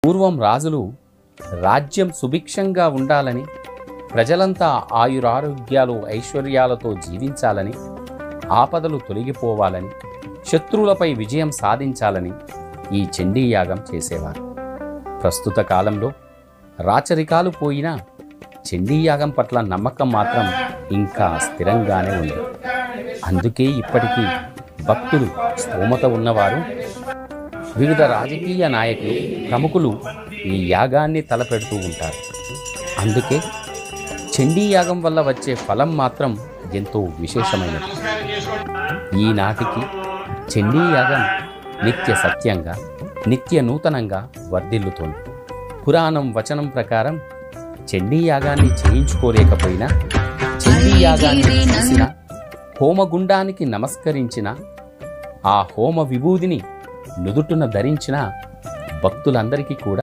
పూర్వం రాజులు రాజ్యం సుభిక్షంగా ఉండాలని, ప్రజలంతా ఆయురారోగ్యాలు ఐశ్వర్యాలతో జీవించాలని, ఆపదలు తొలగిపోవాలని, శత్రువులపై విజయం సాధించాలని ఈ చండీయాగం చేసేవారు. ప్రస్తుత కాలంలో రాచరికాలు పోయినా చండీయాగం పట్ల నమ్మకం మాత్రం ఇంకా స్థిరంగానే ఉంది. అందుకే ఇప్పటికీ భక్తులు, స్తోమత ఉన్నవారు, వివిధ రాజకీయ నాయకులు, ప్రముఖులు ఈ యాగాన్ని తలపెడుతూ ఉంటారు. అందుకే చండీయాగం వల్ల వచ్చే ఫలం మాత్రం ఎంతో విశేషమైనది. ఈనాటికి చండీయాగం నిత్య సత్యంగా, నిత్య నూతనంగా వర్ధిల్లుతోంది. పురాణం వచనం ప్రకారం చండీయాగాన్ని చేయించుకోలేకపోయినా, చండీయాగాన్ని చేసిన, హోమగుండానికి నమస్కరించిన, ఆ హోమ విభూదిని నుదుటున ధరించిన భక్తులందరికీ కూడా